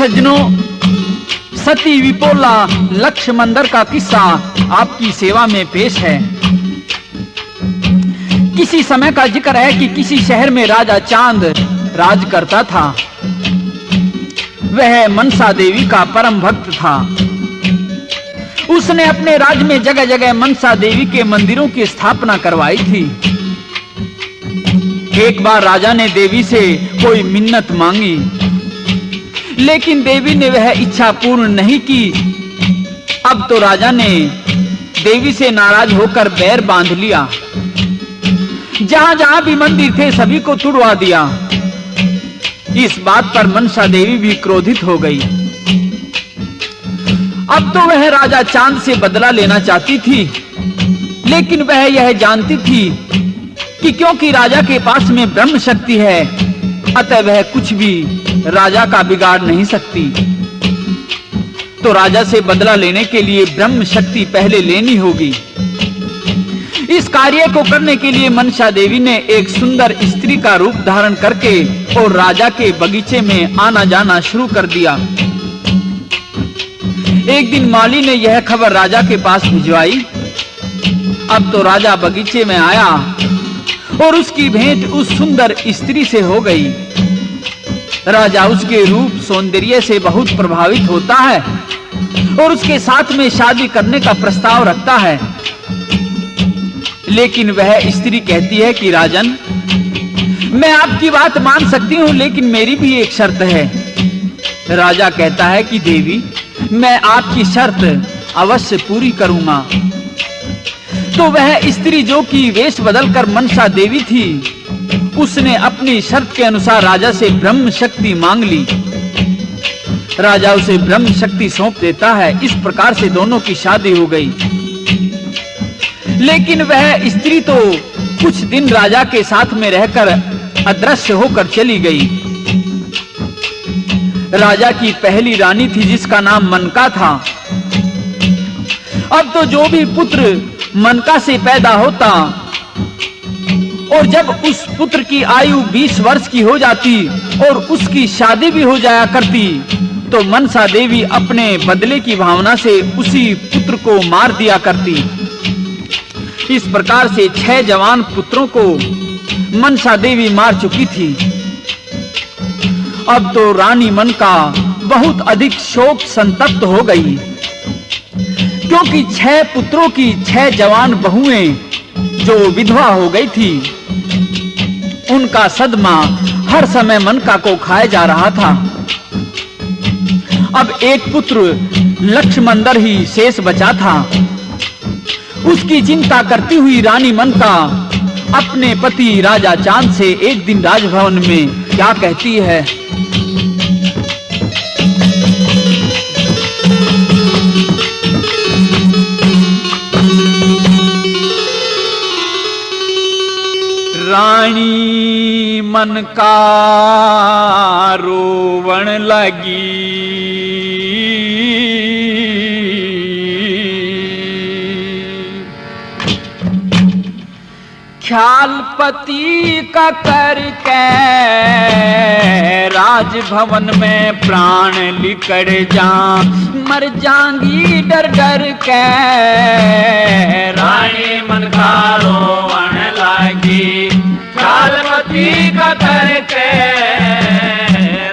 सज्जनों, सती विपोला लक्ष्मंदर का किस्सा आपकी सेवा में पेश है। किसी समय का जिक्र है कि किसी शहर में राजा चांद राज करता था। वह मनसा देवी का परम भक्त था। उसने अपने राज्य में जगह जगह मनसा देवी के मंदिरों की स्थापना करवाई थी। एक बार राजा ने देवी से कोई मिन्नत मांगी, लेकिन देवी ने वह इच्छा पूर्ण नहीं की। अब तो राजा ने देवी से नाराज होकर बैर बांध लिया। जहां जहां भी मंदिर थे सभी को तुड़वा दिया। इस बात पर मनसा देवी भी क्रोधित हो गई। अब तो वह राजा चांद से बदला लेना चाहती थी, लेकिन वह यह जानती थी कि क्योंकि राजा के पास में ब्रह्म शक्ति है, अतः वह कुछ भी राजा का बिगाड़ नहीं सकती। तो राजा से बदला लेने के लिए ब्रह्म शक्ति पहले लेनी होगी। इस कार्य को करने के लिए मनसा देवी ने एक सुंदर स्त्री का रूप धारण करके और राजा के बगीचे में आना जाना शुरू कर दिया। एक दिन माली ने यह खबर राजा के पास भिजवाई। अब तो राजा बगीचे में आया और उसकी भेंट उस सुंदर स्त्री से हो गई। राजा उसके रूप सौंदर्य से बहुत प्रभावित होता है और उसके साथ में शादी करने का प्रस्ताव रखता है। लेकिन वह स्त्री कहती है कि राजन, मैं आपकी बात मान सकती हूं, लेकिन मेरी भी एक शर्त है। राजा कहता है कि देवी, मैं आपकी शर्त अवश्य पूरी करूंगा। तो वह स्त्री, जो कि वेश बदलकर मनसा देवी थी, उसने अपनी शर्त के अनुसार राजा से ब्रह्म शक्ति मांग ली। राजा उसे ब्रह्म शक्ति सौंप देता है। इस प्रकार से दोनों की शादी हो गई। लेकिन वह स्त्री तो कुछ दिन राजा के साथ में रहकर अदृश्य होकर चली गई। राजा की पहली रानी थी जिसका नाम मनका था। अब तो जो भी पुत्र मनका से पैदा होता और जब उस पुत्र की आयु 20 वर्ष की हो जाती और उसकी शादी भी हो जाया करती, तो मनसा देवी अपने बदले की भावना से उसी पुत्र को मार दिया करती। इस प्रकार से 6 जवान पुत्रों को मनसा देवी मार चुकी थी। अब तो रानी मनका बहुत अधिक शोक संतप्त हो गई, क्योंकि 6 पुत्रों की 6 जवान बहुएं जो विधवा हो गई थी, उनका सदमा हर समय मनका को खाए जा रहा था। अब एक पुत्र लक्ष्मंदर ही शेष बचा था। उसकी चिंता करती हुई रानी मनका अपने पति राजा चांद से एक दिन राजभवन में क्या कहती है। रानी मनका रोवण लगी, ख्याल पति का करके राजभवन में प्राण लिकड़ जा, मर जाऊंगी डर डर के। रानी मनका रोवण लगी, ख्याल पति का करके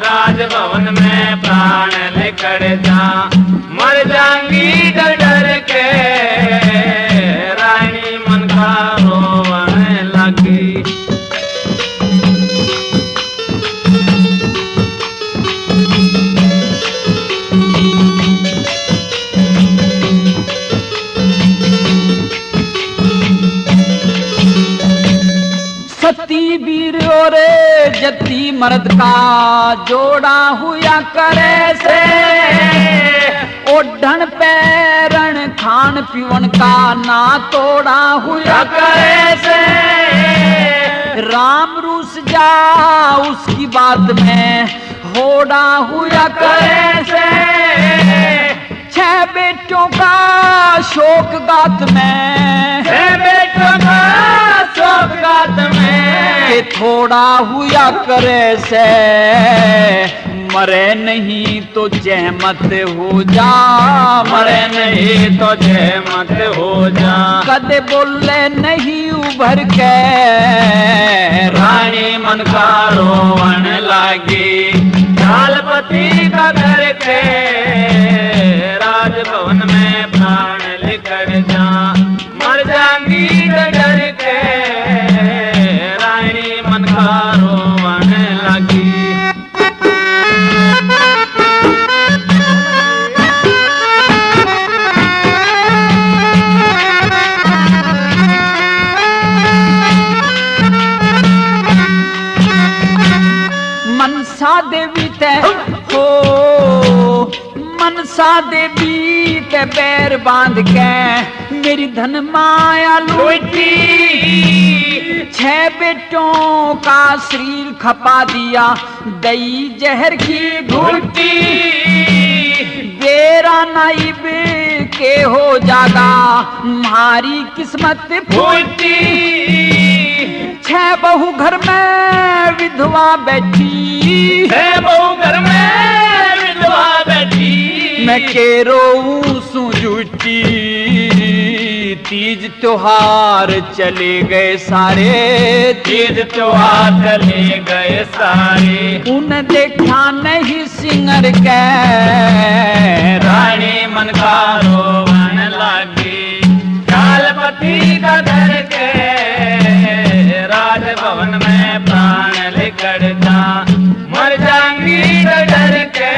राजभवन में प्राण लिकड़ जा, मर जाऊंगी डर डर के। रानी मनका रोवण लगी। सती वीर और जती मर्द का जोड़ा हुआ करे से, ओढ़न पैरण खान पीवन का ना तोड़ा हुआ करे से। राम रूस जा उसकी बात में होड़ा हुआ करे से। 6 बेटों का शोक गात में, 6 बेटों का शोक गात में, के थोड़ा हुआ करे से। मरे नहीं तो जहमत हो जा, मरे नहीं तो जहमत हो जा। कदे बोले नहीं उभर के रानी मन का रोवन लागी, झालपति का घर के राजभवन में प्राण लिखड़ जा, मर जाऊंगी डर के रानी मन का रोवन लगी। मनसा देवी ते हो, मनसा देवी ते पैर बांध के मेरी धन माया लूटी, 6 बेटों का शरीर खपा दिया दई जहर की घुटी। बेरा नाइब के हो जागा मारी किस्मत फूटी, 6 बहू घर में विधवा बैठी, 6 बहू घर में विधवा बैठी। मैं के रोऊं सू झूठी, तीज त्योहार चले गए सारे, तीज त्योहार चले गए सारे। उन देखा नहीं सिंगर के रानी मन का रोवन लागी, झालपति का घर के राजभवन में प्राण लिखड़ जा, मर जाऊंगी डर के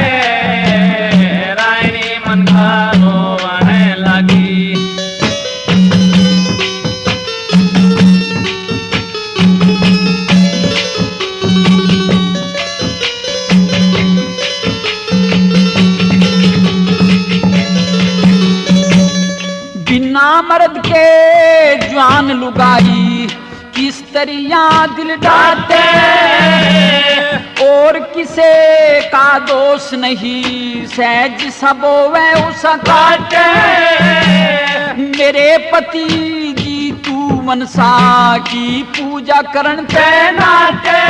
रानी मन का रोवन लागी। बिना मर्द के जवान लुगाई किस तरिया दिल डांटे, और किसे का दोष नहीं सहज सबो वे उसा काटे। मेरे पति जी तू मनसा की पूजा करन ते नाटे,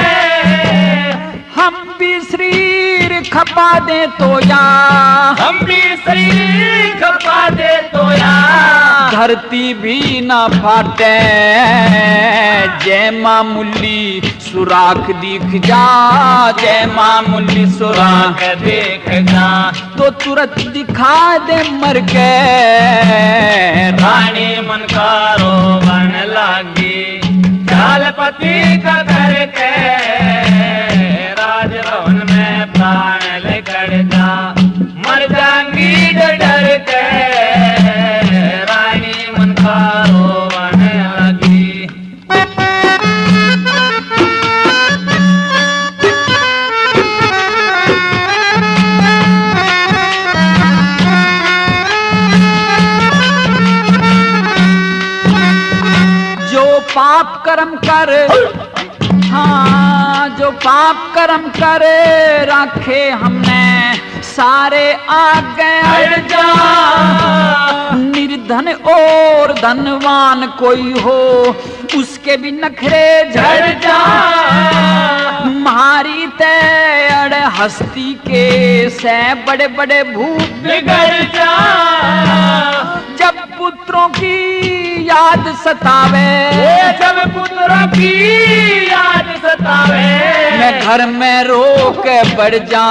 हम भी शरीर खपा दे तो या, हम भी शरीर खपा दे तो या, धरती भी ना फाटे जय मामूली सुराख दिख जा, जय मामूली सुराख देख जा। तो तुरंत दिखा दे मर के रानी मन का रोवन लागी, झालपति का घर के राजभवन में प्राण लिखड़ जा, मर जाऊंगी डर के रानी मन का रोवन लगी। जो पाप कर्म कर, हाँ जो पाप कर्म करे रखे हमने सारे आगे अड़ जा। निर्धन और धनवान कोई हो उसके भी नखरे झड़ जा, मारी तैड़ हस्ती के से बड़े बड़े भूत बिगड़ जा। जब पुत्रों की याद सतावे, जब पुत्रों की याद सतावे, मैं घर में रो के बढ़ जा।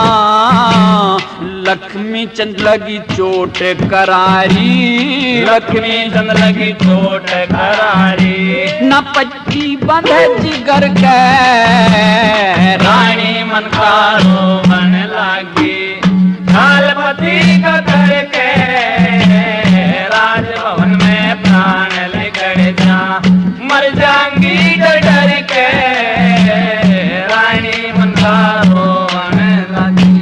लक्ष्मी चंद लगी चोट करारी, लक्ष्मी चंद लगी चोट करारी, न पट्टी बंधे जिगर के रानी मन का रोवन लागी, झालपति का घर के राजभवन में प्राण लिखड़ जा, मर जाऊंगी डर के रानी मन का रोवन लागी।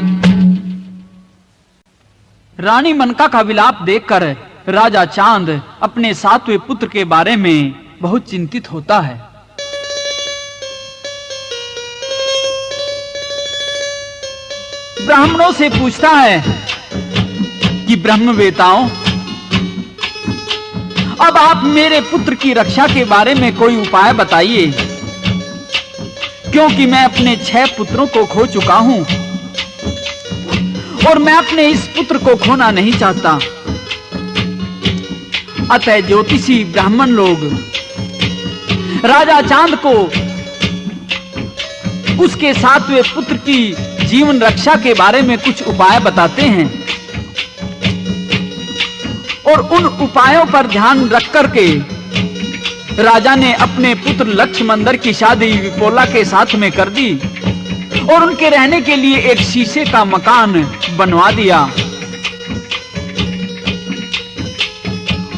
रानी मनका का विलाप देखकर राजा चांद अपने 7वें पुत्र के बारे में बहुत चिंतित होता है। ब्राह्मणों से पूछता है कि ब्रह्मवेताओं, अब आप मेरे पुत्र की रक्षा के बारे में कोई उपाय बताइए, क्योंकि मैं अपने 6 पुत्रों को खो चुका हूं। और मैं अपने इस पुत्र को खोना नहीं चाहता। अतः ज्योतिषी ब्राह्मण लोग राजा चांद को उसके 7वें पुत्र की जीवन रक्षा के बारे में कुछ उपाय बताते हैं और उन उपायों पर ध्यान रख करके राजा ने अपने पुत्र लक्ष्मंदर की शादी विपोला के साथ में कर दी और उनके रहने के लिए एक शीशे का मकान बनवा दिया।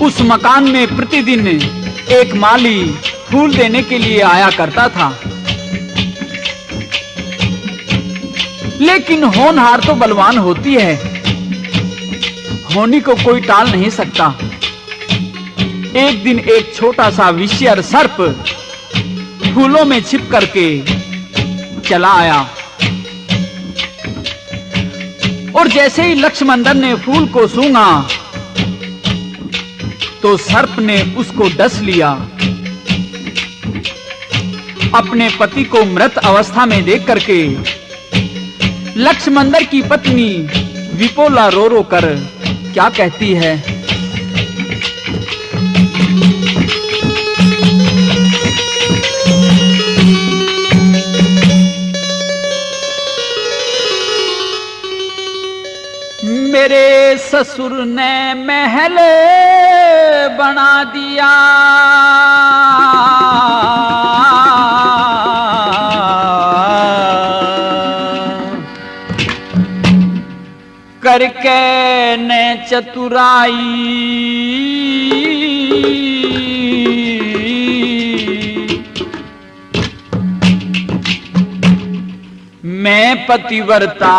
उस मकान में प्रतिदिन एक माली फूल देने के लिए आया करता था, लेकिन होनहार तो बलवान होती है, होनी को कोई टाल नहीं सकता। एक दिन एक छोटा सा विषैर सर्प फूलों में छिप करके चला आया और जैसे ही लक्ष्मंदर ने फूल को सूंघा तो सर्प ने उसको डस लिया। अपने पति को मृत अवस्था में देख करके लक्ष्मंदर की पत्नी विपोला रो रो कर क्या कहती है? मेरे ससुर ने महल बना दिया, करके ने चतुराई, मैं पतिव्रता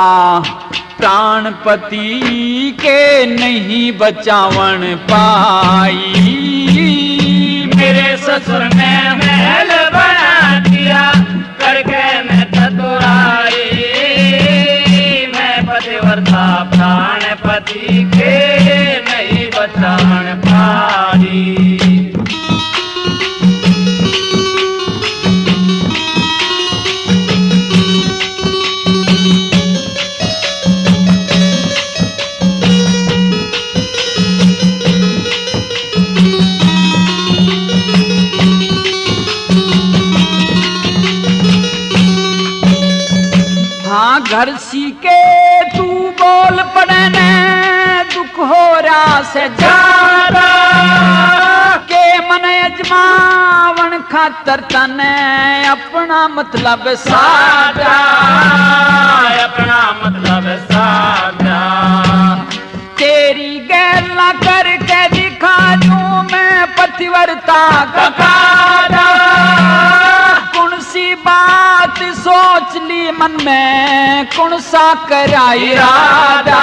प्राणपति के नहीं बचावन पाई। मेरे ससुर ने महल बना दिया, करके मैं चतुराई, मैं पतिव्रता प्राणपति के नहीं बचावन पाई। घर सी के तू बोल पड़े ने दुख हो रहा से ज्यादा के मन अजमावन खातर तने अपना मतलब साधा, अपना मतलब साधा। तेरी गैला करके दिखा दूं मैं पतिव्रता का फायदा। कौन सी बात सोच ली मन में, कौन सा कराई इरादा,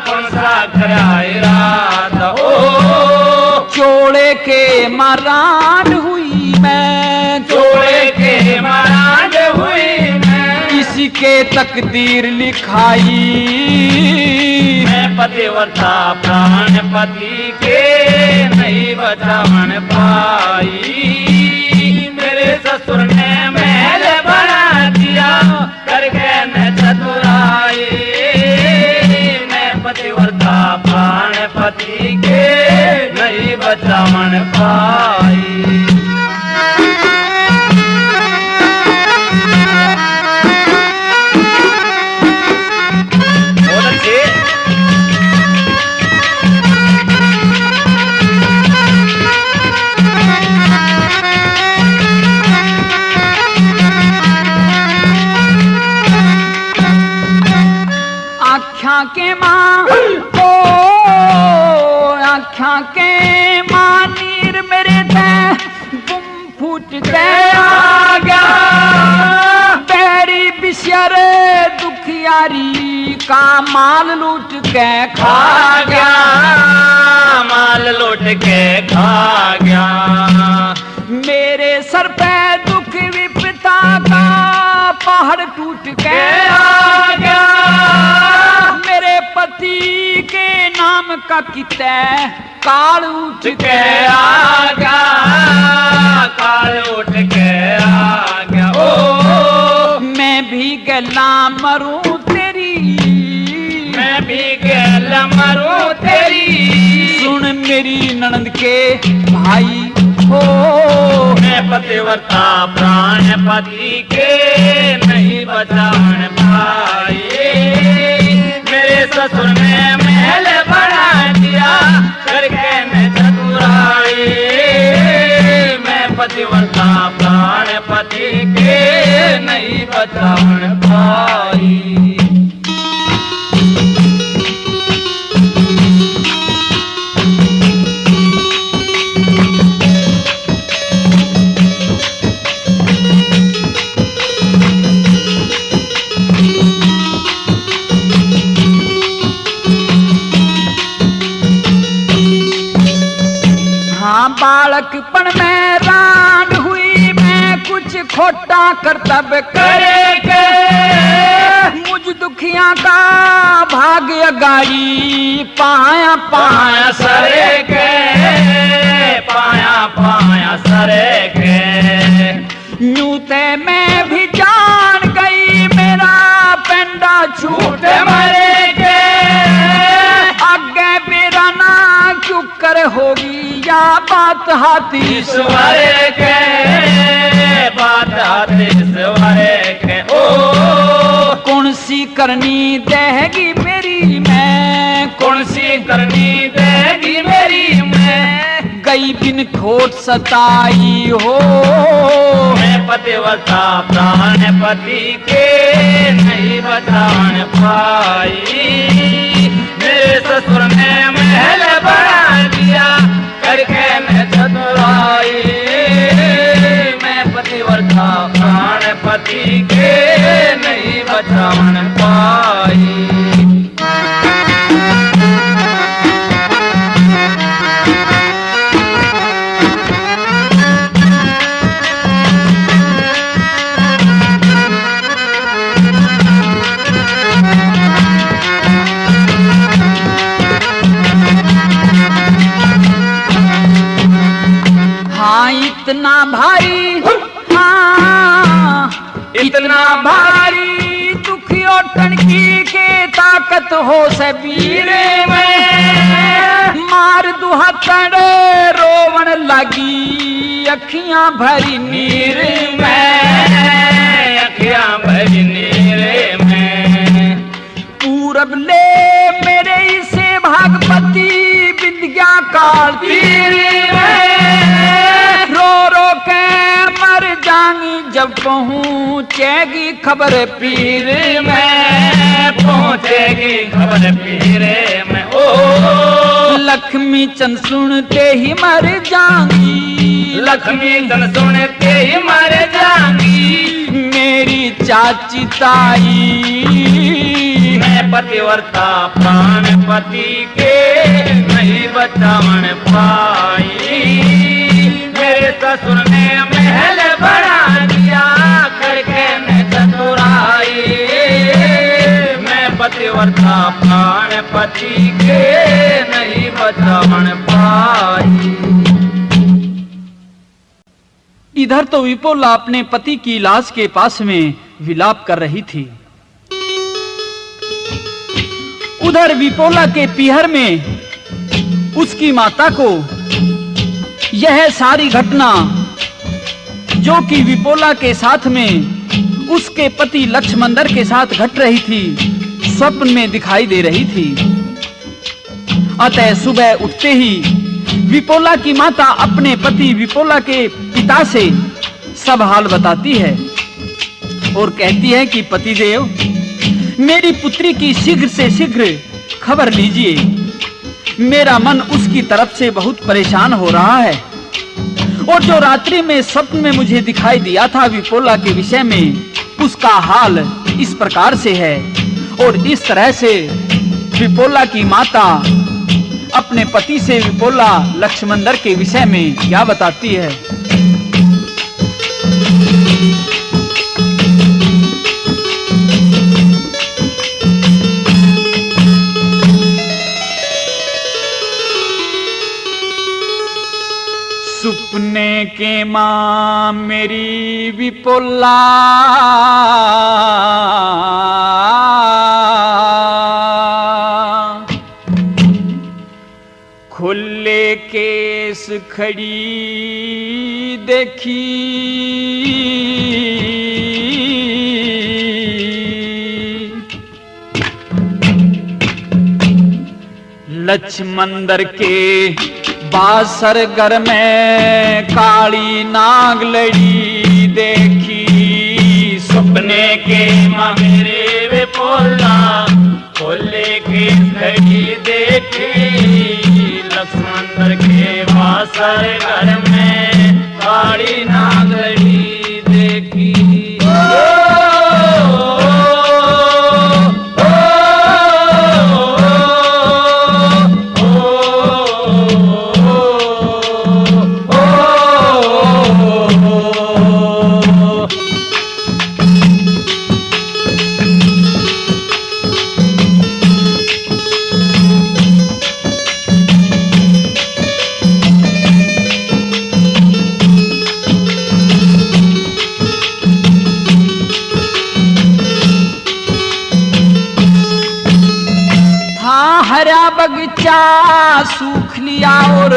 कौन सा कराई इरादा। चोड़े के मरान हुई मैं, चोड़े के मरान हुई मैं, इसके तकदीर लिखाई। मैं पतिव्रता प्राणपति के नहीं बचावन पाई। मेरे ससुर ने महल बना दिया, करके मैं चतुराई, मैं पतिव्रता प्राणपति के नहीं बचावन पाई। आख्या के माँ ओ आख्या के माँ नीर मेरे ते गुम फूट गया गया। बैरी बिशरे दुखियारी का माल लूट के खा गया, माल लूट के खा गया। मेरे सर पे दुख विपदा का पहाड़ टूट के आ गया। मेरे पति के नाम का किते काल उठ के आ गया, काल उठ के आ गया। मैं भी गला मरूं तेरी भी गैल मरूं तेरी। सुन मेरी ननद के भाई हो, मैं पतिव्रता प्राण पति के नहीं बचान पाई। मेरे ससुर ने महल बना दिया करके मैं चतुराई। मैं पतिव्रता प्राण पति के नहीं बचान पाई। बालकपन में रांड हुई मैं कुछ खोटा कर्तव्य करे के। मुझ दुखिया का भाग्य गाड़ी पाया पाया सरे के। पाया पाया सरे के। यूते मैं भी जान गई मेरा पेंडा छूटे मरे के। आगे मेरा ना चुकर होगी या बात हाथी सवारे के। बात हाथी सवारे के। ओ कौन सी करनी देगी मेरी मैं, कौन सी करनी देगी मेरी मैं। गई बिन खोट सताई हो। मैं पतिव्रता प्राण पति के नहीं बचान पाई। मेरे ससुर ने महल बना दिया करके मैं चतुराई। मैं पतिव्रता प्राण पति के नहीं बचान पाई। इतना भारी, हाँ इतना भारी दुखियों टनकी के ताकत हो सबीर में। मार दुहत्तर रोवन लगी अखियां भरी नीर में। अखियां भरी नीर में। पूरब ले मेरे इसे भागपति विद्या काल तीर में। रो रो के मर जाऊंगी जब पहुंचेगी खबर पीर में। पहुंचेगी खबर पीर में। ओ लक्ष्मी चंद सुनते ही मर जाऊंगी। लक्ष्मी चंद सुनते ही मर जाऊंगी। मेरी चाची ताई मैं पतिव्रता प्राण पति के नहीं बचावन पाई। मेरे ससुर ने महल बना दिया करके मैं चतुराई। मैं पतिव्रता प्राण पति के नहीं बचावन पाई। इधर तो विपोला अपने पति की लाश के पास में विलाप कर रही थी। उधर विपोला के पीहर में उसकी माता को यह सारी घटना जो कि विपोला के साथ में उसके पति लक्ष्मंदर के साथ घट रही थी, स्वप्न में दिखाई दे रही थी। अतः सुबह उठते ही विपोला की माता अपने पति विपोला के पिता से सब हाल बताती है और कहती है कि पतिदेव, मेरी पुत्री की शीघ्र से शीघ्र खबर लीजिए। मेरा मन उसकी तरफ से बहुत परेशान हो रहा है और जो रात्रि में स्वप्न में मुझे दिखाई दिया था विपोला के विषय में, उसका हाल इस प्रकार से है। और इस तरह से विपोला की माता अपने पति से विपोला लक्ष्मंदर के विषय में क्या बताती है। सुपने के मां मेरी विपोला, खड़ी देखी, लक्ष्मंदर के बासर घर में काली नाग लड़ी देखी। सपने के माँ मेरे वे पोला खोले के घड़ी देखी, लक्ष्मण के बासर घर में काली नाग लड़ी देखी। हरा बगीचा सूख लिया और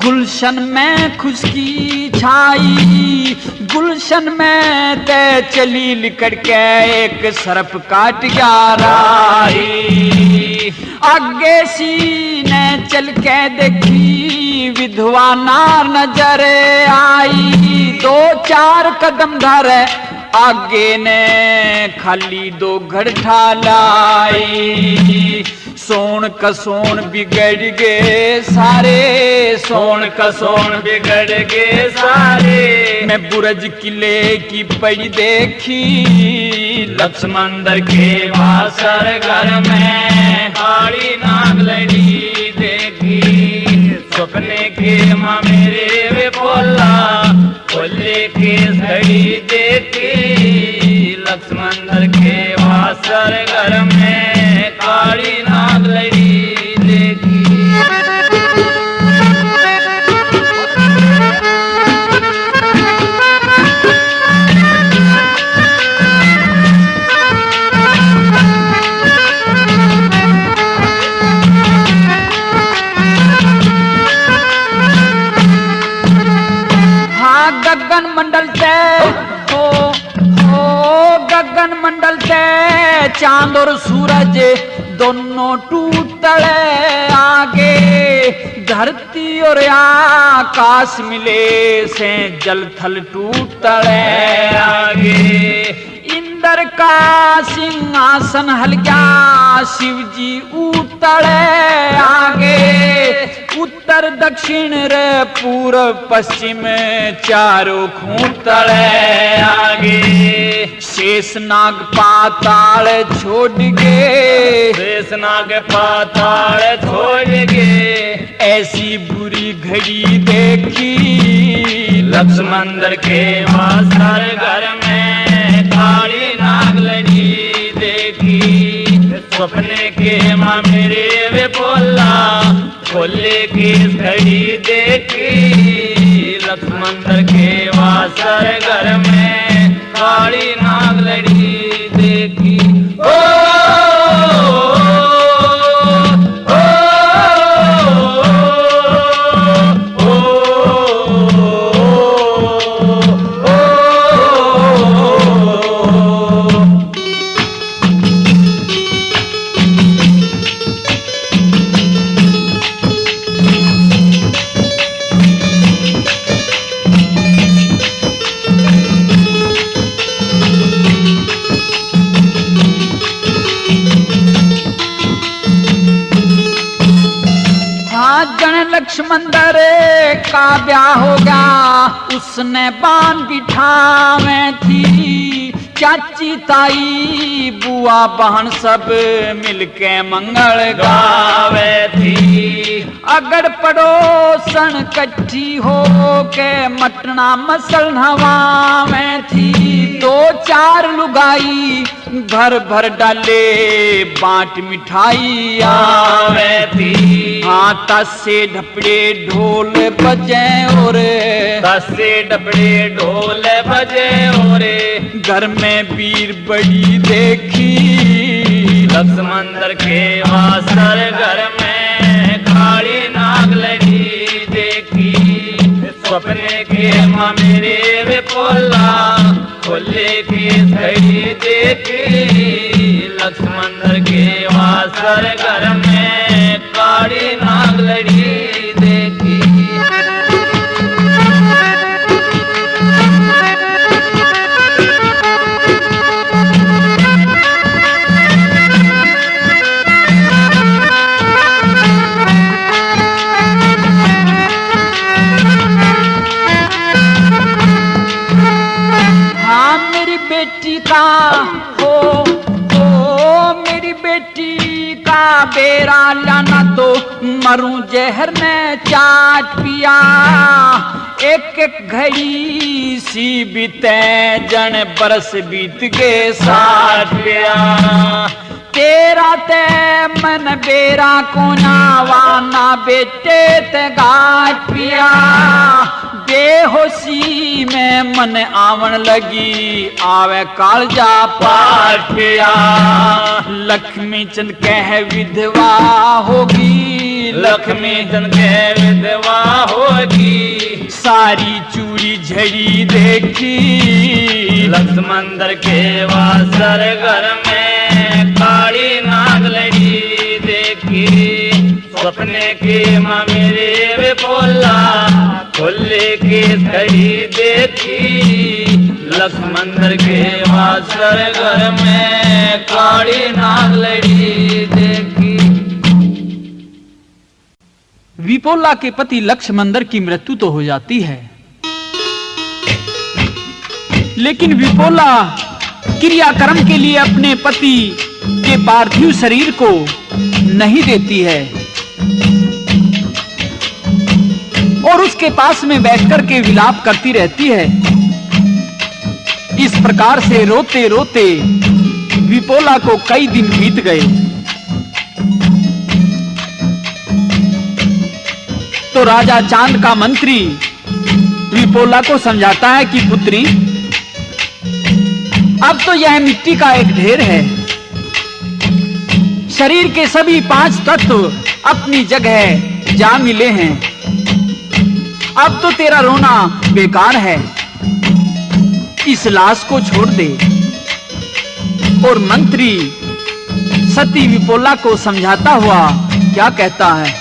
गुलशन में खुशकी छाई। गुलशन में ते चली लिकड़ के एक सरप काट गया राही। आगे सी ने चल के देखी विधवा नार नजर आई। दो चार कदम धरे आगे ने खाली दो घर ढालाई। सोन कसोन बिगड़ गए सारे, सोन कसोन बिगड़ गए सारे। मैं बुरज किले की पड़ी देखी, लक्ष्मंदर के बासर घर में काली नाग लड़ी देखी। सपने के माँ मेरे वे बोला खोले के घड़ी देखी, लक्ष्मंदर के बासर घर में काली नाग लड़ी देखी। हाँ गगन मंडल से हो गगन मंडल से चांद और सूरज दोनों टूटले आगे। धरती और आकाश मिले से जल थल टूटले आगे। इंद्र का सिंहासन हल गया, शिव जी उतरे आगे। उत्तर दक्षिण रे पूर्व पश्चिम चारों खूंटले आगे। शेषनाग पाताल छोड़ गे, शेषनाग पाताल छोड़ गे। ऐसी बुरी घड़ी देखी, लक्ष्मंदर के बासर घर में काली नाग लड़ी देखी। सपने के माँ मेरे वे बोला खोले की घड़ी देखी, लक्ष्मंदर के बासर घर में काली नाग लड़ी देखी। लक्ष्मंदर का ब्याह हो गया, उसने बान बिठावे थी। चाची ताई बुआ बहन सब मिलके मंगल गावे थी। अगर पड़ोसन कट्ठी हो के मटना मसल नवावे थी। दो चार लुगाई भर भर डाले बांट मिठाई आवे थी। हाँ तसे ढपड़े ढोल बजे और तसे ढपड़े ढोल बजे और घर में वीर बड़ी देखी। लक्ष्मंदर के बासर घर में काली नाग लड़ी देखी। सपने के माँ मेरे विपोला खोले की घड़ी देखी लक्ष्मण के वासर घर में काली नाग लड़ी देखी। बेटी का मेरी बेटी का बेरा लाना तो मरूं जहर में चाट पिया। एक एक घड़ी सी बीते जन बरस बीत गए 60 पिया। तेरा ते मन बेरा को नावाना बेटे ते गाट पिया। बेहोशी में मन आवन लगी आवे कालजा पाट पिया। लक्ष्मी चंद कह विधवा होगी लक्ष्मी चंद कह विधवा होगी। सारी चूड़ी झड़ी देखी लक्ष्मण के वासर घर में काली नाग लड़ी देखी। सपने की माँ मेरे विपोला खोले की घड़ी देखी लक्ष्मण के वासर घर में काली नाग लड़ी देखी। विपोला के पति लक्ष्मण की मृत्यु तो हो जाती है, लेकिन विपोला क्रियाकर्म के लिए अपने पति के पार्थिव शरीर को नहीं देती है और उसके पास में बैठकर के विलाप करती रहती है। इस प्रकार से रोते रोते विपोला को कई दिन बीत गए। तो राजा चांद का मंत्री विपोला को समझाता है कि पुत्री, अब तो यह मिट्टी का एक ढेर है। शरीर के सभी 5 तत्व अपनी जगह जा मिले हैं। अब तो तेरा रोना बेकार है, इस लाश को छोड़ दे। और मंत्री सती विपोला को समझाता हुआ क्या कहता है?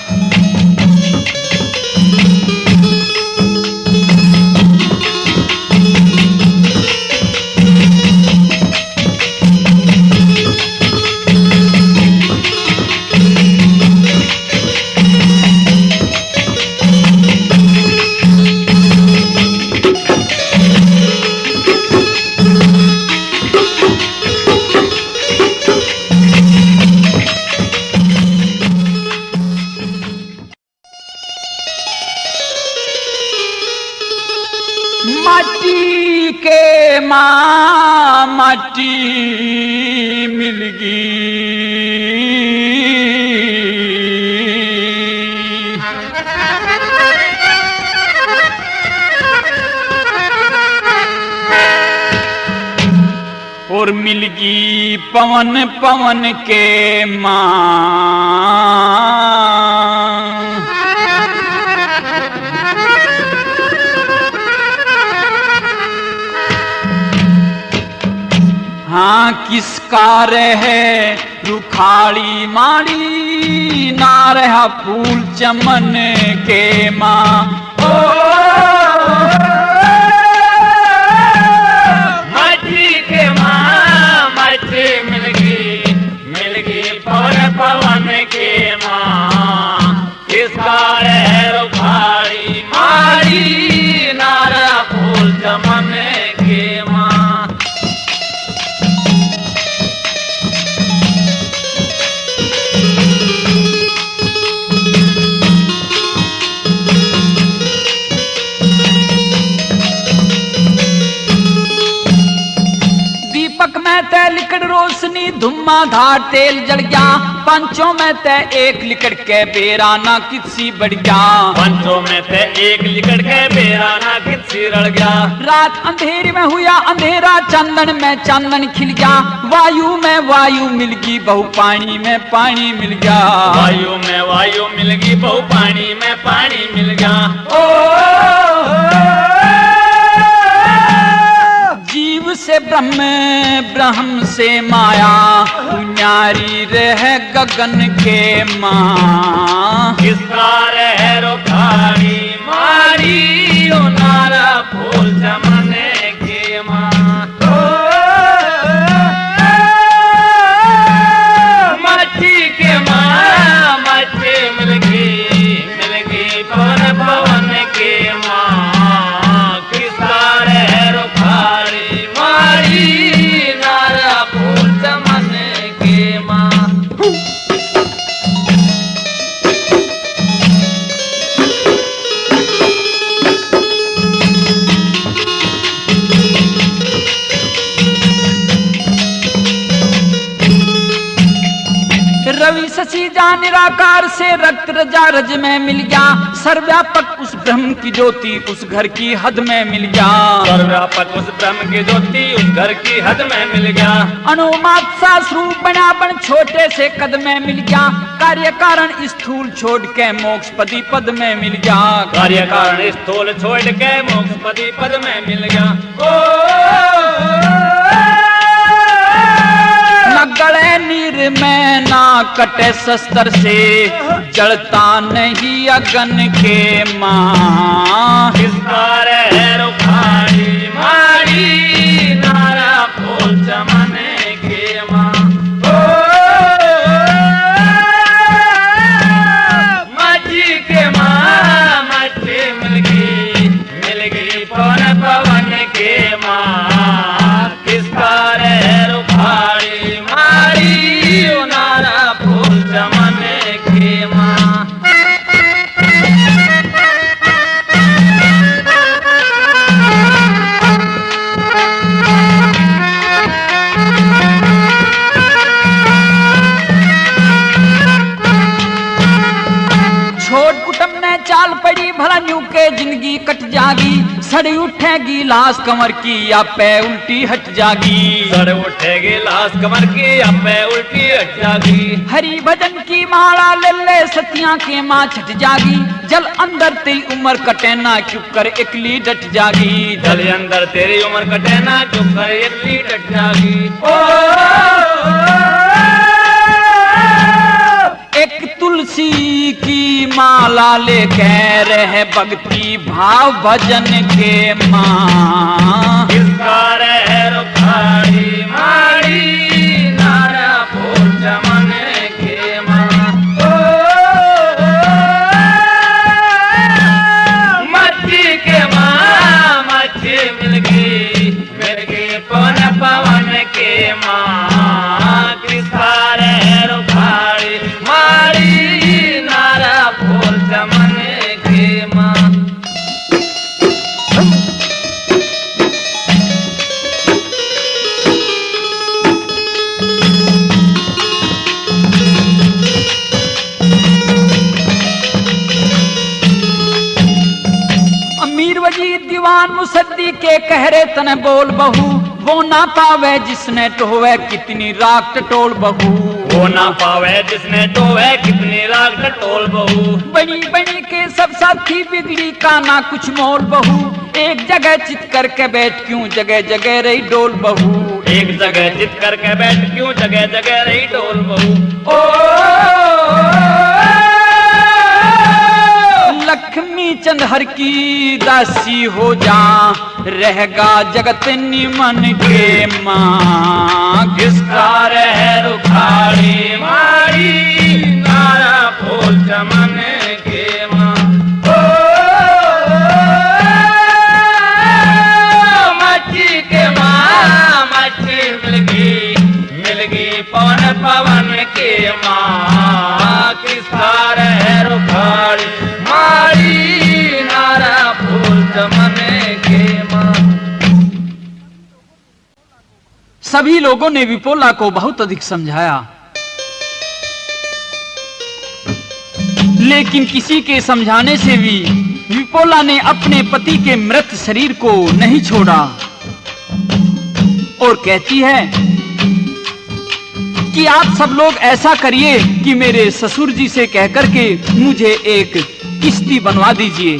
माटी के माँ माटी मिल गई। और मिल गई पवन पवन के माँ। हाँ किसका रहे रुखाड़ी माड़ी ना रहा फूल चमन के माँ। माटी के माँ माटी मिल गई पवन के माँ। किसका रहे रुखाड़ी माड़ी ना रहा फूल चमन के माँ। धुम्मा धार तेल जड़ गया, पंचों में ते एक लिकड़ के बेराना किसी बढ़ गया। पंचों में ते एक लिकड़ के बेराना किसी रड़ गया। रात अंधेरी में हुआ अंधेरा, चांदन में चांदन खिल गया। वायु में वायु मिल गई, बहु पानी में पानी मिल गया। वायु में वायु मिल गई, बहु पानी में पानी मिल गया। जीव से ब्रह्म, ब्रह्म से माया, न्यारी रह गगन के माँ। किसका रह रुखाड़ी मारी, ओ नारा फूल जमाने के माँ। मच्छी के माँ, मच्छी मिल गई पवन पवन के माँ। किसका रह रुखाड़ी मारी, नारा फूल जमाने के माँ। रवि शशि जा निराकार से रक्त रजा रज में मिल गया। सर्वव्यापक उस ब्रह्म की ज्योति उस घर की हद में मिल गया। सर्वव्यापक उस ब्रह्म की ज्योति उस घर की हद में मिल गया। अनुमात सा स्वरूप बना बन छोटे से कद में मिल गया। कार्य कारण स्थूल छोड़ के मोक्ष पदी पद में मिल गया। कार्य कारण स्थूल छोड़ के मोक्ष पदी पद में मिल गया। न गले नीर में ना कटे शस्त्र से, जड़ता नहीं अगन के माँ। किसका रह रुखाड़ी मारी, नारा फूल जमाने के माँ। मच्छी के माँ, मच्छी मिल गई पवन पवन के माँ। किसका रह रुखाड़ी मारी, ओ नारा फूल जमाने के माँ। छोट कुटुंब ने चाल पड़ी, भला न्यू के जिंदगी कट जागी। सड़ी उठेगी लाश कमर की, या पे उल्टी हट जागी। सड़ उठेगी लाश कमर की, अब मैं उल्टी हट जागी। हरि भजन की माला ले ले, सतिया के माँ छट जागी। जल अंदर तेरी उम्र कटे ना, चुप कर एकली डट जागी। जल अंदर तेरी उम्र कटे ना, चुप कर एकली डट जागी। एक तुलसी की माला लेके रहे भक्ति भाव भजन के माँ। किसका रह रुखाड़ी मारी, नारा फूल जमाने के माँ। मच्छी के माँ, मच्छी मिल गई पवन पवन के माँ। किसका रह रुखाड़ी मारी, नारा फूल जमाने के माँ। अमीर वजीर दीवान मुसद्दी के कहरे तन बोल बहू। वो ना पावे जिसने टोवे कितनी राख टटोल बहू। वो ना पावे जिसने टोवे कितनी राग टटोल बहू। बनी बनी के सब साथी बिगड़ी का ना कुछ मोल बहू। एक जगह चित करके बैठ क्यों जगह जगह रही डोल बहू। एक जगह चित करके बैठ क्यों जगह जगह रही डोल बहू। लक्ष्मी चंद हर की दासी हो जा, रहेगा जगत निमन के माँ। किसका रह रुखाड़ी मारी, नारा फूल जमाने के माँ। मच्छी के माँ, मच्छी मिल गई पवन पवन के माँ। किसका रह रुखाड़ी मारी, नारा फूल जमाने के माँ। सभी लोगों ने विपोला को बहुत अधिक समझाया, लेकिन किसी के समझाने से भी विपोला ने अपने पति के मृत शरीर को नहीं छोड़ा और कहती है कि आप सब लोग ऐसा करिए कि मेरे ससुर जी से कहकर के मुझे एक किश्ती बनवा दीजिए।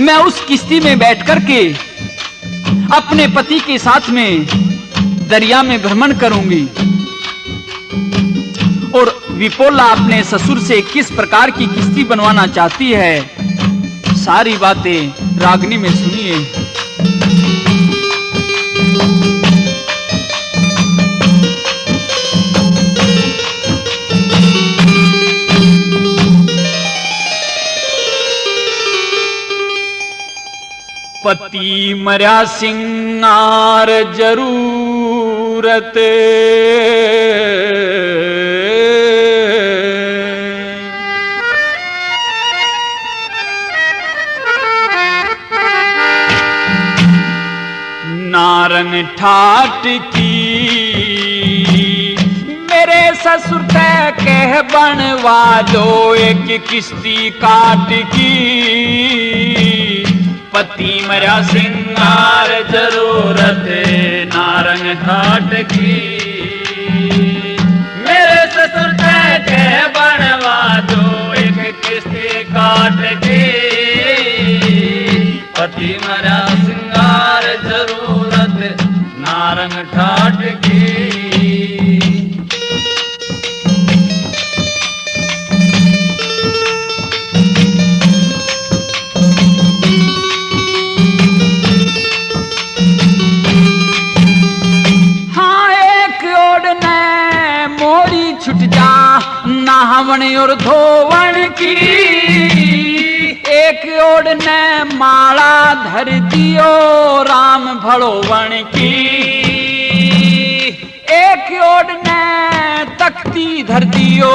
मैं उस किश्ती में बैठकर के अपने पति के साथ में दरिया में भ्रमण करूंगी। और विपोला अपने ससुर से किस प्रकार की किश्ती बनवाना चाहती है, सारी बातें रागनी में सुनिए। पति मर्या सिंगार जरूरत, नारंग ठाट की मेरे ससुर तय कह बनवा दो एक किश्ती काट की। पति मर्या सिंगार जरूरत नारंग ठाट की, मेरे ससुर के बनवा दो एक किश्ती काट की। पति मर्या सिंगार जरूरत नारंग ठाट की। नहावन और धोवन की, एक ओर ने माला धर दियो राम भड़ोवन की, एक ओर ने तख्ती धर दियो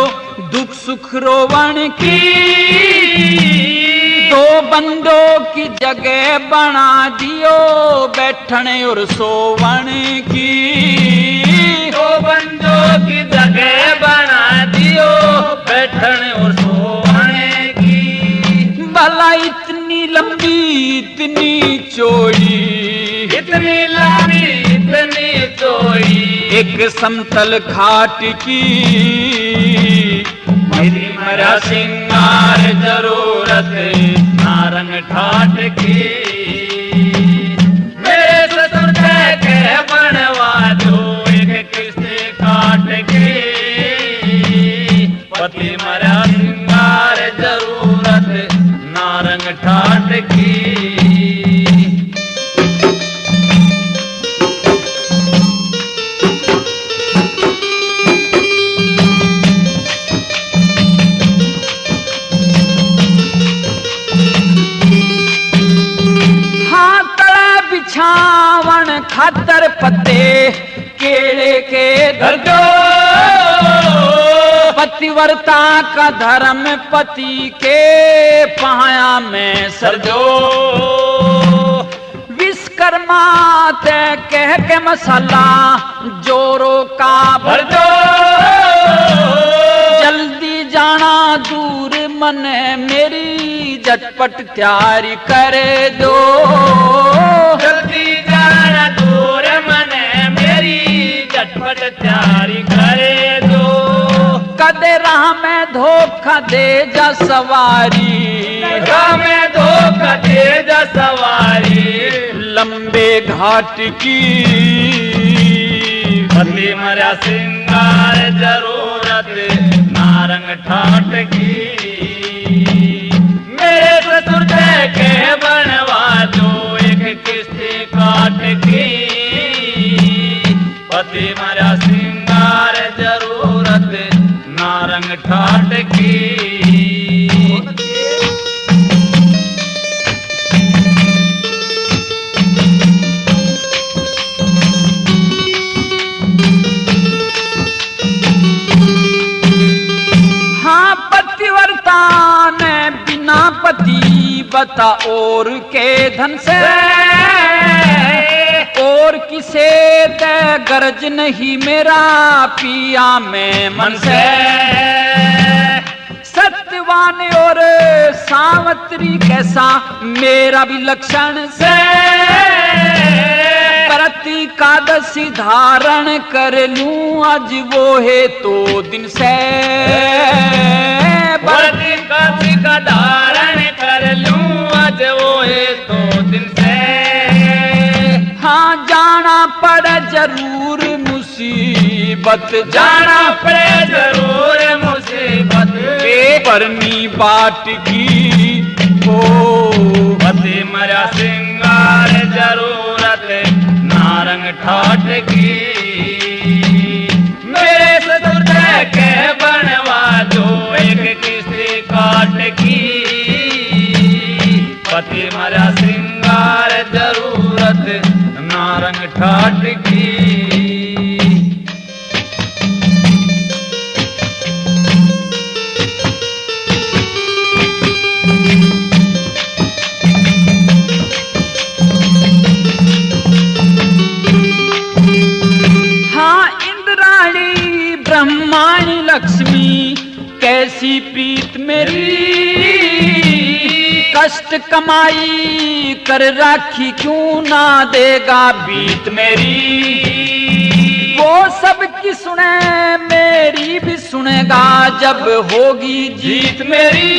दुख सुख रोवन की। दो बंदों की जगह बना दियो बैठन और सोवन की, दो बंदों की जगह बना दियो बैठने और सोने की। भला इतनी लंबी इतनी चौड़ी, इतनी लंबी इतनी चौड़ी, एक समतल खाट की। पति मर्या सिंगार जरूरत नारंग ठाट की, मेरे ससुर के बनवा दो एक किश्ती काट की। पति मर्या सिंगार जरूरत नारंग ठाट की। बिछावन खातर पत्ते केले के धर दो, पतिव्रता का धर्म पति के पाया में सरजो। विश्वकर्मा ते कह के मसाला जोरों का भर दो, जल्दी जाना दूर मन मेरी झटपट तैयारी करे दो। जल्दी जाना दूर मन मेरी झटपट तैयारी करे दो। कदे राह में धोखा दे जा सवारी, राह में धोखा दे जा सवारी, लंबे घाट की। पति मर्या सिंगार जरूरत नारंग ठाट की, मेरे ससुर के बनवा दो एक किश्ती काट की। पति मर्या सिंगार जरूरत नारंग ठाट की। हाँ पतिव्रता ने बिना पति बता और के धन से, और किसे दे गरज नहीं मेरा पिया में मन से। सत्यवान और सावत्री कैसा मेरा भी लक्षण से। व्रती एकादशी धारण कर लूं आज वो है तो दिन से। व्रती एकादशी का धारण कर लूं आज वो है तो दिन से। हाँ जाना पड़े जरूर मुसीबत, जाना पड़े जरूर मुसीबत, परनी बाट की हो पति मरा सिंगार जरूरत नारंग ठाट की। मेरे ससुर के बनवा दो एक किस्ती काट की। पति मरा सिंगार जरूरत नारंग ठाट की। ब्रह्माणी लक्ष्मी कैसी प्रीत मेरी। कष्ट कमाई कर राखी क्यों ना देगा बीत मेरी। वो सबकी सुने मेरी भी सुनेगा जब होगी जीत मेरी।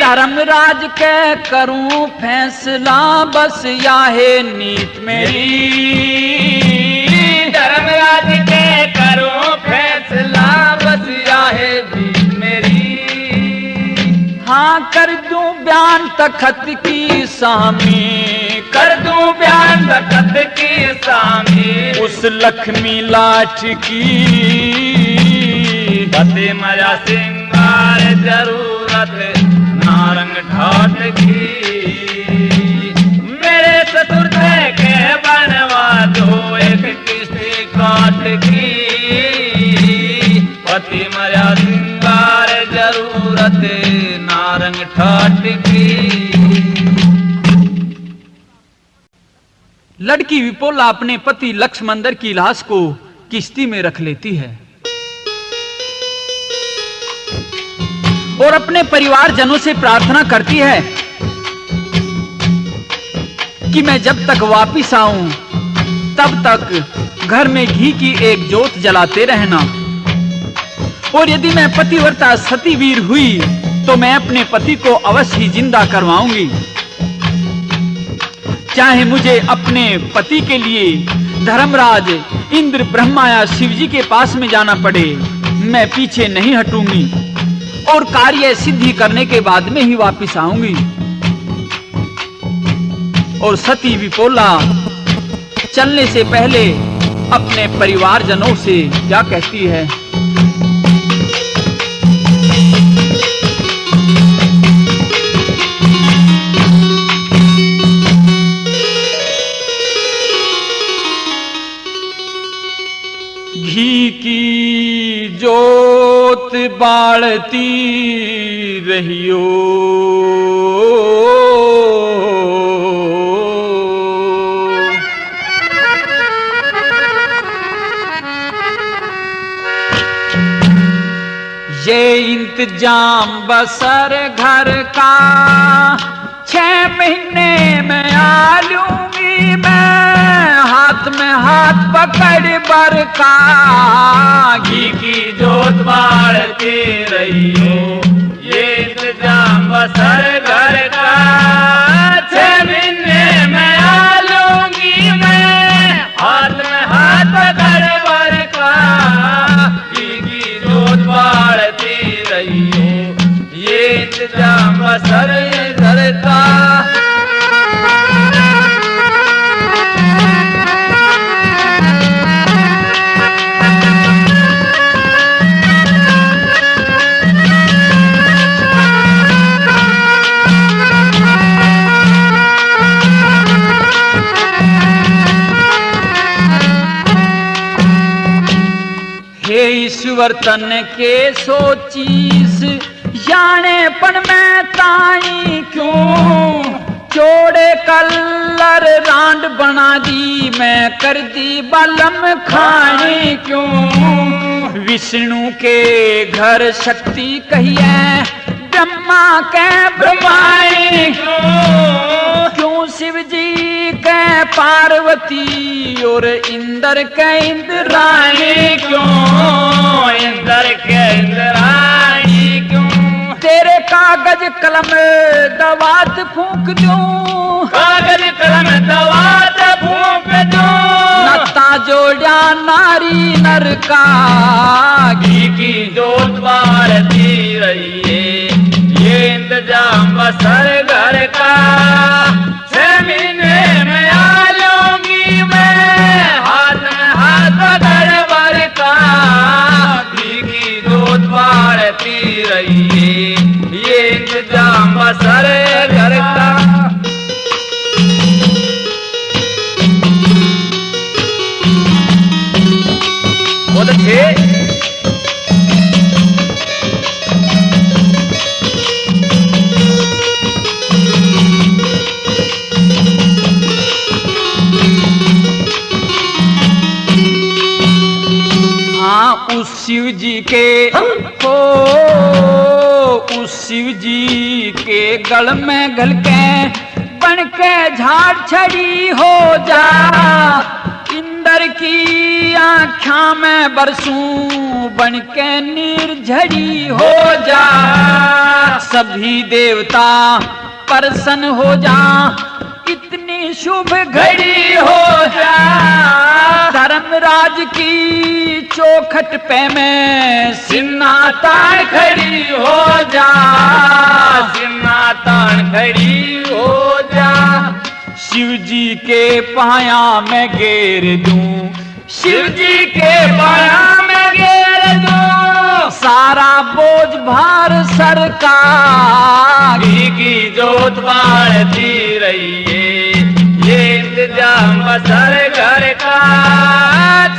धर्मराज के करूं फैसला बस याहे नीत मेरी। धर्मराज के करूं फैसला बस याहे जीत मेरी। हाँ कर दूं बयान तखत की सामी, कर दूं बयान तखत की सामी। उस लक्ष्मी लाठ की पति मरा सिंगार जरूरत नारंग ठाट की। मेरे ससुर के बनवा दो एक किस्ती काट की। पति मरा सिंगार जरूरत नारंग ठाट की। लड़की विपोला अपने पति लक्ष्मंदर की लाश को किश्ती में रख लेती है और अपने परिवारजनों से प्रार्थना करती है कि मैं जब तक वापिस आऊं तब तक घर में घी की एक जोत जलाते रहना, और यदि मैं पतिव्रता सतीवीर हुई तो मैं अपने पति को अवश्य ही जिंदा करवाऊंगी। चाहे मुझे अपने पति के लिए धर्मराज इंद्र ब्रह्मा या शिवजी के पास में जाना पड़े, मैं पीछे नहीं हटूंगी और कार्य सिद्धि करने के बाद में ही वापस आऊंगी। और सती विपोला चलने से पहले अपने परिवारजनों से क्या कहती है। घी की जोत बालती रहियो, ये इंतजाम बसर घर का 6 महीने में आ लूंगी मैं, हाथ में हाथ पकड़ बर का। घी की जोत बाढ़ती रही हो, ये इंतजाम बसर घर का 6 महीने में आ लूंगी मैं, हाथ में हाथ पकड़ बर का। घी की जोत बाढ़ती रही हो, ये इंतजाम बसर घर का। ईश्वर तन के सोचीस जाने पण में ताई क्यों, चोड़े कलर रांड बना दी, मैं कर दी बलम खाने क्यों। विष्णु के घर शक्ति कहिए, ब्रह्मा के ब्रह्माई क्यों। शिव जी के पार्वती और इंद्र के इंद्राणी क्यों। इंद्र के इंद्राणी क्यों। तेरे कागज कलम दवात फूंक दूं, कागज कलम दवात फूंक दूं। नता जोड़ा नारी नर का, घी की जोत बारती रहिए, ये इंतजाम बसर घर का। 6 महीने में आ लूंगी मैं, हाथ में हाथ गड़बड़ का। घी की जोत बारती रहिए, ये इंतजाम बसर घर का। बहुत अच्छे। उस शिव जी के हो, उस शिव जी के गल में गल के बन के झाड़ छड़ी हो जा। इंद्र की आँखों में बरसूं बन के निर्झरी हो जा। सभी देवता प्रसन्न हो जा, इतनी शुभ घड़ी हो जा। धर्मराज की चौखट पे मैं सिन्नातान खड़ी हो जा। सिन्नातान खड़ी हो जा। शिव जी के पाया मैं घेर दूं, शिव जी के पाया में घेर दूं। सारा बोझ भार सर का। घी की जोत बारती रहिए, ये इंतजाम बसर घर का।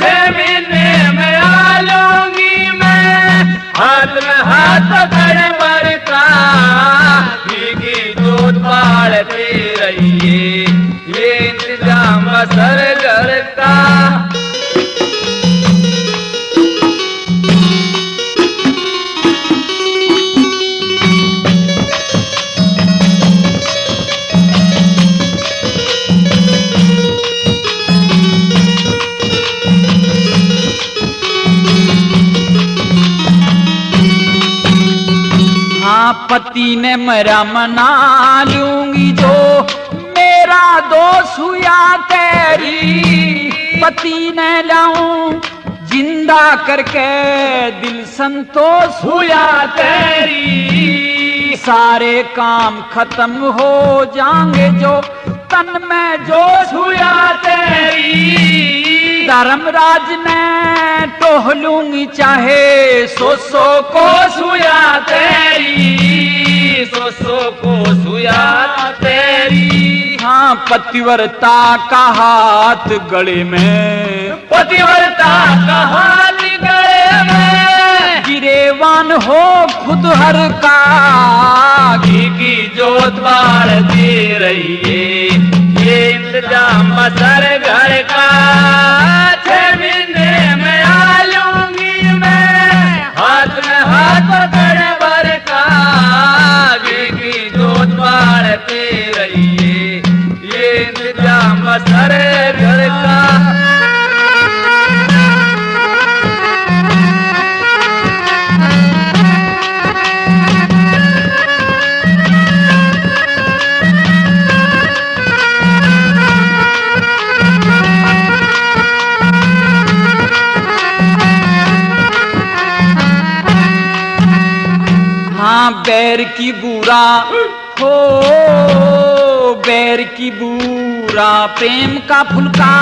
6 महीने में आ लूंगी मैं, हाथ में हाथ गड़बड़ का। घी की जोत बारती रहिए, ये इंतजाम बसर घर का। पति ने मेरा मना लूंगी जो मेरा दोष हुआ तेरी। पति ने लाऊं जिंदा करके दिल संतोष हुआ तेरी। सारे काम खत्म हो जाएंगे जो तन में जोश हुआ तेरी। धर्मराज ने टोह लूंगी चाहे 100 को सुया तेरी, 100 को सुया तेरी। हाँ पतिव्रता का हाथ गले में, पतिव्रता का हाथ गले में। गिरेवान हो खुद हर का। घी की जोत बारती रहिए, ये इंतजाम बसर घर का। 6 महीने में आ लूंगी मैं, हाथ में हाथ गड़बड़ का। घी की जोत बारती रहिए, ये इंतजाम बसर घर का। बैर की बुरा हो, बैर की बुरा प्रेम का फुलका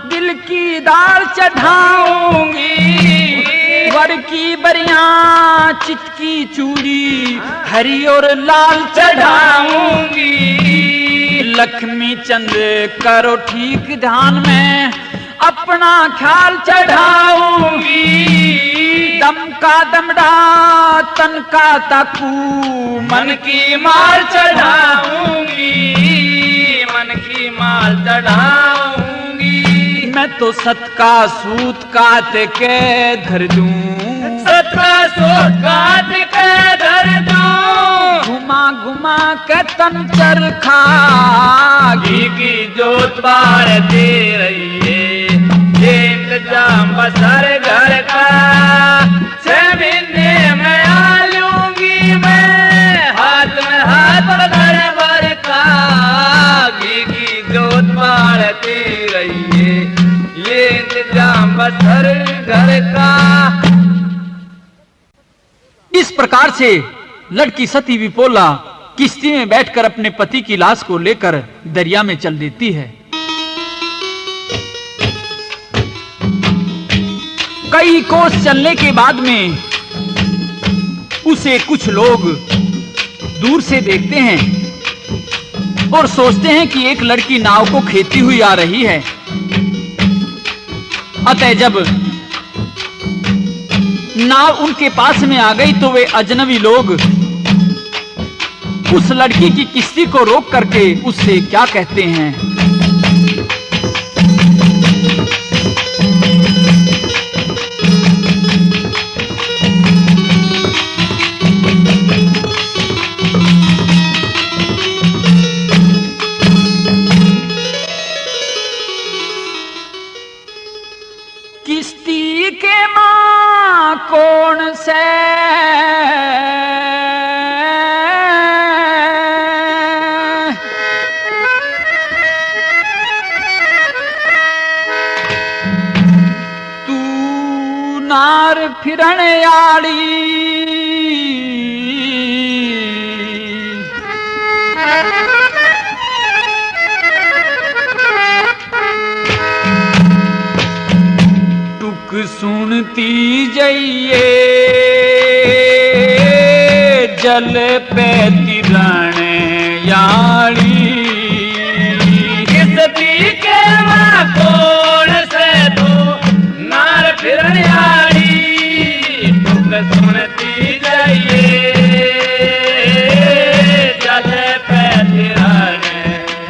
दिल की दाल चढ़ाऊंगी। वर की बरिया चित की चूड़ी हरी और लाल चढ़ाऊंगी। लक्ष्मी चंद करो ठीक ध्यान में अपना ख्याल चढ़ाऊंगी। दम का दमड़ा तन का ताकू मन की माल चढ़ाऊंगी, मन की माल चढ़ाऊंगी। मैं तो सत का सूत काट के धर दूं, सत का सूत काट के धर दूं। घुमा घुमा के तन चरखा घी की जोत बारती रही है, ये इंतजाम बसर घर का। 6 महीने में आ लूंगी मैं, हाथ में हाथ भर भर का। घी की जोत बारती रही है, ये इंतजाम बसर घर का। इस प्रकार से लड़की सती विपोला किश्ती में बैठकर अपने पति की लाश को लेकर दरिया में चल देती है। कई कोस चलने के बाद में उसे कुछ लोग दूर से देखते हैं और सोचते हैं कि एक लड़की नाव को खेती हुई आ रही है। अतः जब नाव उनके पास में आ गई तो वे अजनबी लोग उस लड़की की किश्ती को रोक करके उससे क्या कहते हैं। किश्ती के मां कौन से नार फिरण आड़ी, टुक सुनती जाइए जल पे तिरण याड़ी। किश्ती के मां कौन से तू नार फिरण आड़ी, टुक सुनती जाइए जल पे तिरण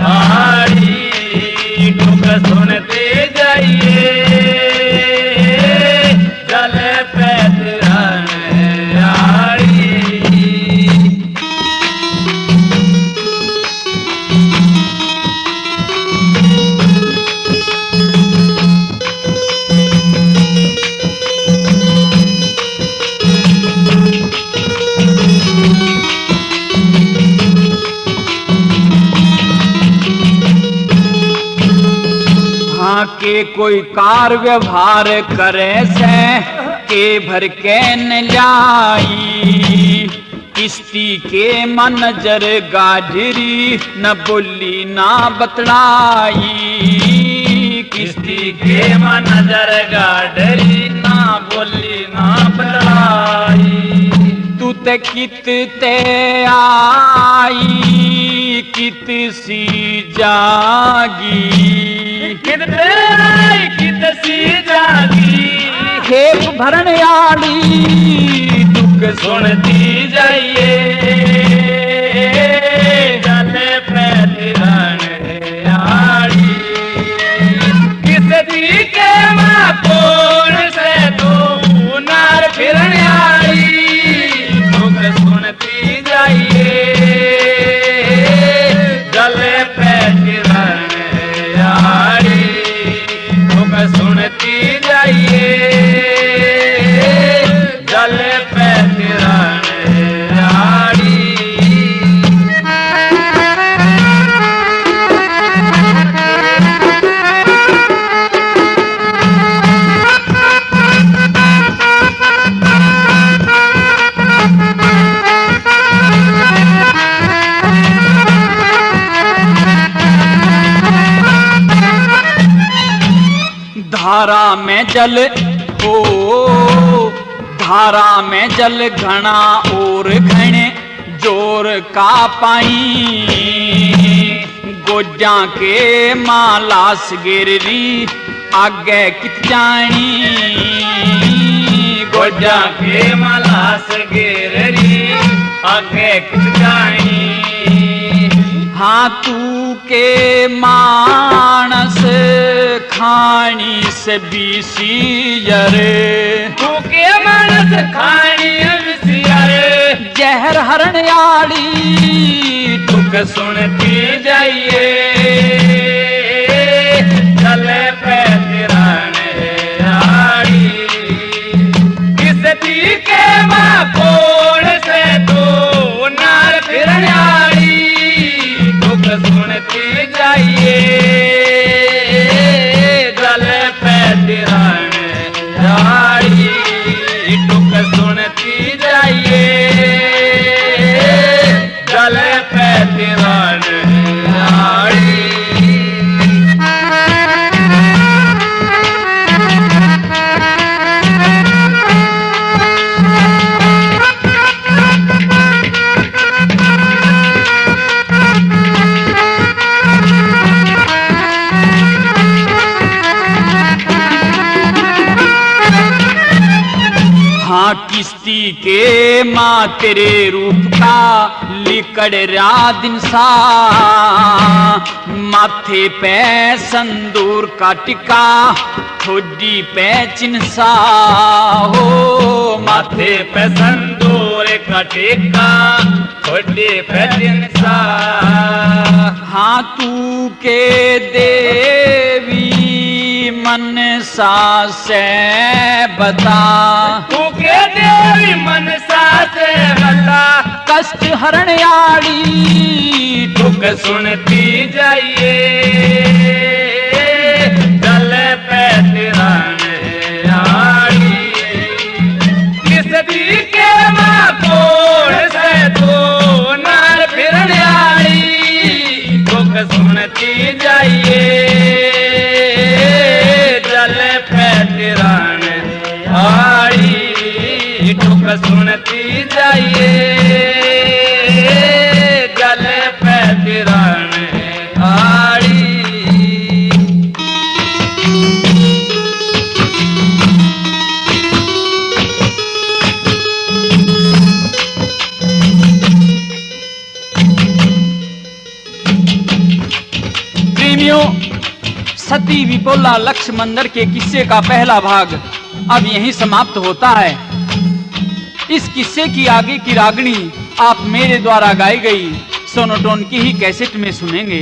आड़ी। टुक सुनती जाइए जल पे तिरण आड़ी। के कोई कार व्यवहार करे से के भर के न लाई। किश्ती के मनजर गाढ़री न बोली ना बतलाई। किश्ती के मनजर गाढ़री ना बोली ना बतलाई। तू ते कित ते आई कित सी जागी। कित सी जागी खेप भरण आली दुख सुनती जाइए जल पे तिरण आड़ी। किश्ती के मां कौन से तू नार फिरण आड़ी। दुख सुनती जाइए जल पे तिरण आड़ी। दुख सुनती जाइए जल पे तिरण आड़ी। धारा में जल हो धारा में जल घना और घने जोर का पाई। गोजा के मालास गिररी आगे कित जानी। गोजा के माला सास गिररी आगे किस जानी। हाँ तू के मानस खानी से बीसी जरे, तू के मानस खानी बिसियारे, जहर हरणयाली दुख सुनती जाइए, चले पे तिराने आड़ी, किस दी के माँ कोड़ से तू नार फिरने आड़ी, दुख सुनती जाइए, चले पे तिराने आड़ी, दुख सुनती जाइए, चले पे तिराने आड़ी। हाँ किस्ती के माँ तेरे रूप का लिकड़ रा दिन सा, माथे पे संदूर का टिका ठोडी पे चिन्सा हो, माथे पे संदूर का टिका ठोडी पे चिन्सा। हाँ तू के देवी मनसा से बता, तू के देवी मनसा से बता, कष्ट हरणयाली दुख सुनती जाइए, चले पे तिराने आड़ी, किस दी के माँ कोड़ से तू नार फिरने आड़ी, दुख सुनती जाइए, चले पे तिराने आड़ी, दुख सुनती जाइए, चले पे तिराने आड़ी। प्रेमियों, सती विपोला लक्ष्य मंदिर के किस्से का पहला भाग अब यहीं समाप्त होता है। इस किस्से की आगे की रागनी आप मेरे द्वारा गाई गई सोनोटोन की ही कैसेट में सुनेंगे।